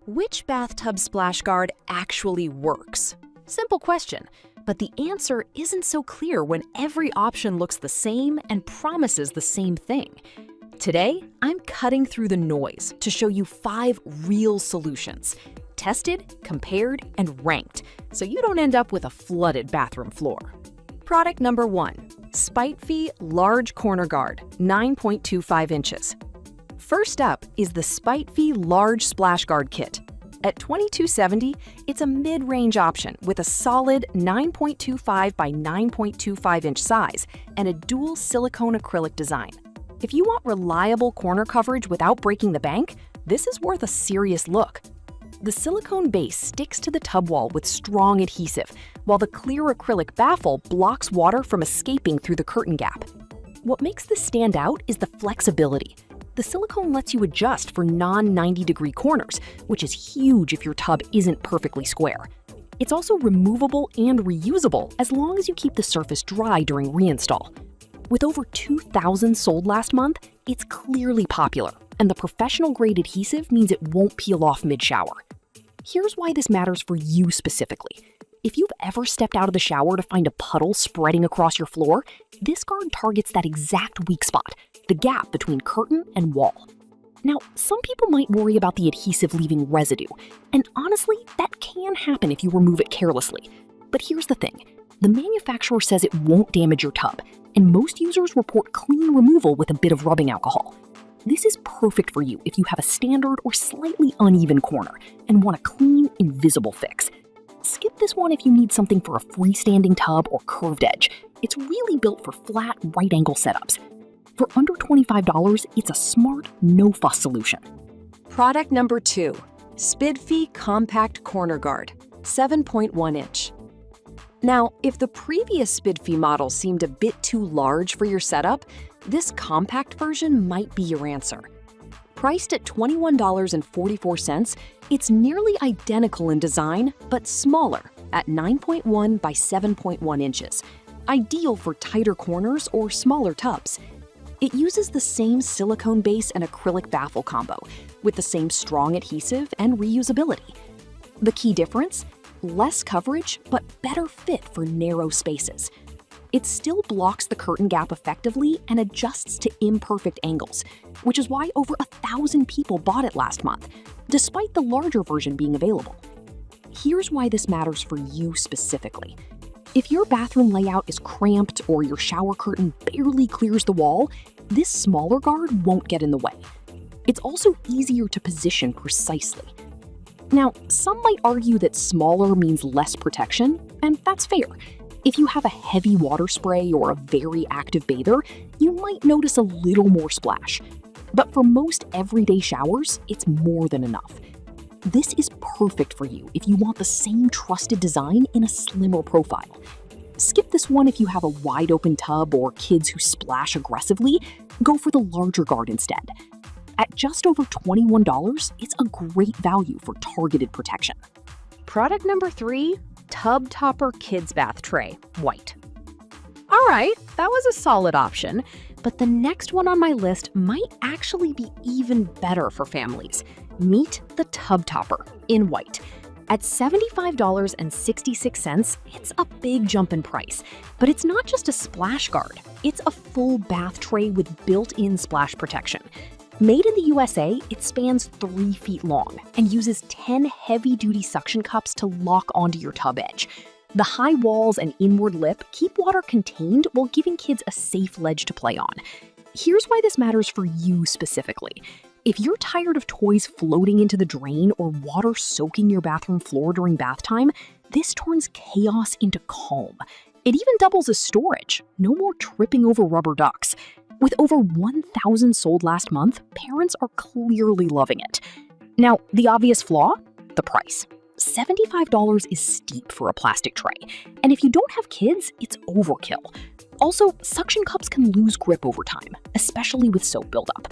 Which bathtub splash guard actually works? Simple question, but the answer isn't so clear when every option looks the same and promises the same thing. Today, I'm cutting through the noise to show you 5 real solutions, tested, compared, and ranked, so you don't end up with a flooded bathroom floor. Product number 1, Spitefy Large Corner Guard, 9.25 inches. First up is the Spitefy Large Splash Guard Kit. At $22.70, it's a mid-range option with a solid 9.25 by 9.25 inch size and a dual silicone acrylic design. If you want reliable corner coverage without breaking the bank, this is worth a serious look. The silicone base sticks to the tub wall with strong adhesive, while the clear acrylic baffle blocks water from escaping through the curtain gap. What makes this stand out is the flexibility. The silicone lets you adjust for non-90-degree corners, which is huge if your tub isn't perfectly square. It's also removable and reusable as long as you keep the surface dry during reinstall. With over 2,000 sold last month, it's clearly popular, and the professional-grade adhesive means it won't peel off mid-shower. Here's why this matters for you specifically. If you've ever stepped out of the shower to find a puddle spreading across your floor, this guard targets that exact weak spot, the gap between curtain and wall. Now, some people might worry about the adhesive leaving residue, and honestly, that can happen if you remove it carelessly. But here's the thing. The manufacturer says it won't damage your tub, and most users report clean removal with a bit of rubbing alcohol. This is perfect for you if you have a standard or slightly uneven corner and want a clean, invisible fix. Skip this one if you need something for a freestanding tub or curved edge. It's really built for flat, right-angle setups. For under $25, it's a smart, no-fuss solution. Product number 2, Spitefy Compact Corner Guard, 7.1 inch. Now, if the previous Spitefy model seemed a bit too large for your setup, this compact version might be your answer. Priced at $21.44, it's nearly identical in design, but smaller at 9.1 by 7.1 inches, ideal for tighter corners or smaller tubs. It uses the same silicone base and acrylic baffle combo, with the same strong adhesive and reusability. The key difference? Less coverage, but better fit for narrow spaces. It still blocks the curtain gap effectively and adjusts to imperfect angles, which is why over 1,000 people bought it last month, despite the larger version being available. Here's why this matters for you specifically. If your bathroom layout is cramped or your shower curtain barely clears the wall, this smaller guard won't get in the way. It's also easier to position precisely. Now, some might argue that smaller means less protection, and that's fair. If you have a heavy water spray or a very active bather, you might notice a little more splash. But for most everyday showers, it's more than enough. This is perfect for you if you want the same trusted design in a slimmer profile. Skip this one if you have a wide-open tub or kids who splash aggressively. Go for the larger guard instead. At just over $21, it's a great value for targeted protection. Product number 3, Tub Topper Kids Bath Tray, white. All right, that was a solid option, but the next one on my list might actually be even better for families. Meet the Tub Topper in white. At $75.66, it's a big jump in price, but it's not just a splash guard. It's a full bath tray with built-in splash protection. Made in the USA, it spans 3 feet long and uses 10 heavy-duty suction cups to lock onto your tub edge. The high walls and inward lip keep water contained while giving kids a safe ledge to play on. Here's why this matters for you specifically. If you're tired of toys floating into the drain or water soaking your bathroom floor during bath time, this turns chaos into calm. It even doubles as storage. No more tripping over rubber ducks. With over 1,000 sold last month, parents are clearly loving it. Now, the obvious flaw? The price. $75 is steep for a plastic tray, and if you don't have kids, it's overkill. Also, suction cups can lose grip over time, especially with soap buildup.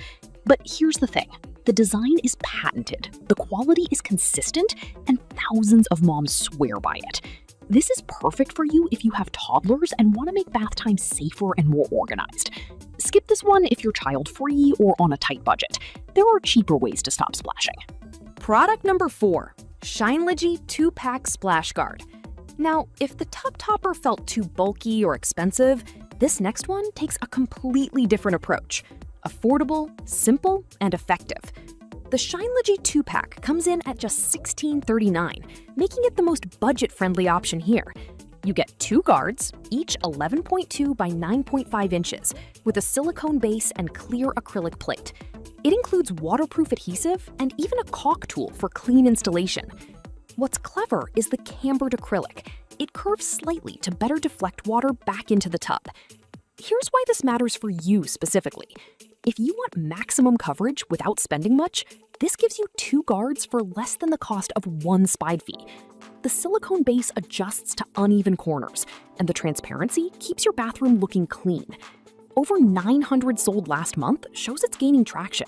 But here's the thing. The design is patented, the quality is consistent, and thousands of moms swear by it. This is perfect for you if you have toddlers and want to make bath time safer and more organized. Skip this one if you're child-free or on a tight budget. There are cheaper ways to stop splashing. Product number 4, Shinelogy 2-Pack Splash Guard. Now, if the tub topper felt too bulky or expensive, this next one takes a completely different approach. Affordable, simple, and effective. The Shinelogy 2-Pack comes in at just $16.39, making it the most budget-friendly option here. You get 2 guards, each 11.2 by 9.5 inches, with a silicone base and clear acrylic plate. It includes waterproof adhesive and even a caulk tool for clean installation. What's clever is the cambered acrylic. It curves slightly to better deflect water back into the tub. Here's why this matters for you specifically. If you want maximum coverage without spending much, this gives you 2 guards for less than the cost of 1 spide fee. The silicone base adjusts to uneven corners, and the transparency keeps your bathroom looking clean. Over 900 sold last month shows it's gaining traction.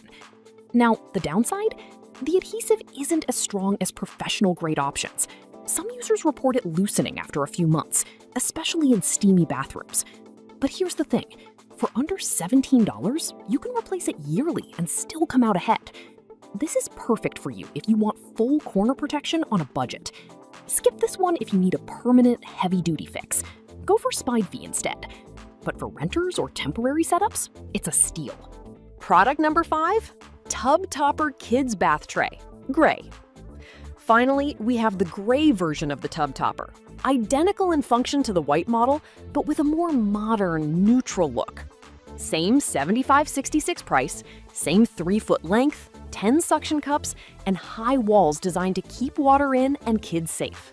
Now, the downside? The adhesive isn't as strong as professional-grade options. Some users report it loosening after a few months, especially in steamy bathrooms. But here's the thing. For under $17, you can replace it yearly and still come out ahead. This is perfect for you if you want full corner protection on a budget. Skip this one if you need a permanent, heavy-duty fix. Go for spide fee instead. But for renters or temporary setups, it's a steal. Product number 5, Tub Topper Kids Bath Tray, Gray. Finally, we have the gray version of the tub topper. Identical in function to the white model, but with a more modern, neutral look. Same $75.66 price, same 3-foot length, 10 suction cups, and high walls designed to keep water in and kids safe.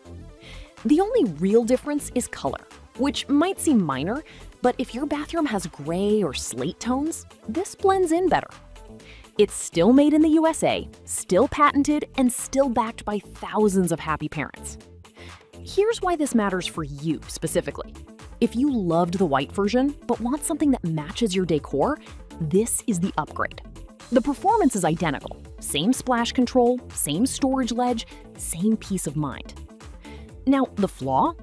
The only real difference is color, which might seem minor, but if your bathroom has gray or slate tones, this blends in better. It's still made in the USA, still patented, and still backed by thousands of happy parents. Here's why this matters for you specifically. If you loved the white version but want something that matches your decor, this is the upgrade. The performance is identical. Same splash control, same storage ledge, same peace of mind. Now, the flaw?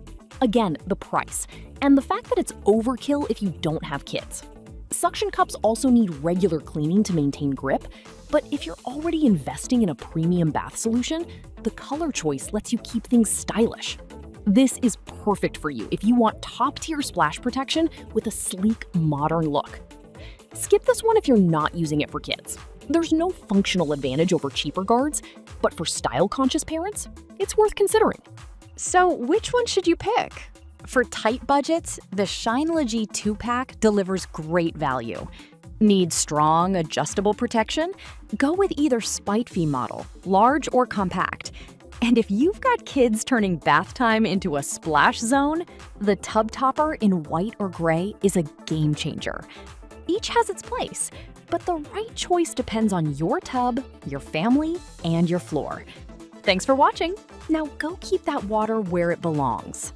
Again, the price, and the fact that it's overkill if you don't have kids. Suction cups also need regular cleaning to maintain grip, but if you're already investing in a premium bath solution, the color choice lets you keep things stylish. This is perfect for you if you want top-tier splash protection with a sleek, modern look. Skip this one if you're not using it for kids. There's no functional advantage over cheaper guards, but for style-conscious parents, it's worth considering. So which one should you pick? For tight budgets, the Shinelogy 2-Pack delivers great value. Need strong, adjustable protection? Go with either spite fee model, large or compact. And if you've got kids turning bath time into a splash zone, the tub topper in white or gray is a game changer. Each has its place, but the right choice depends on your tub, your family, and your floor. Thanks for watching. Now go keep that water where it belongs.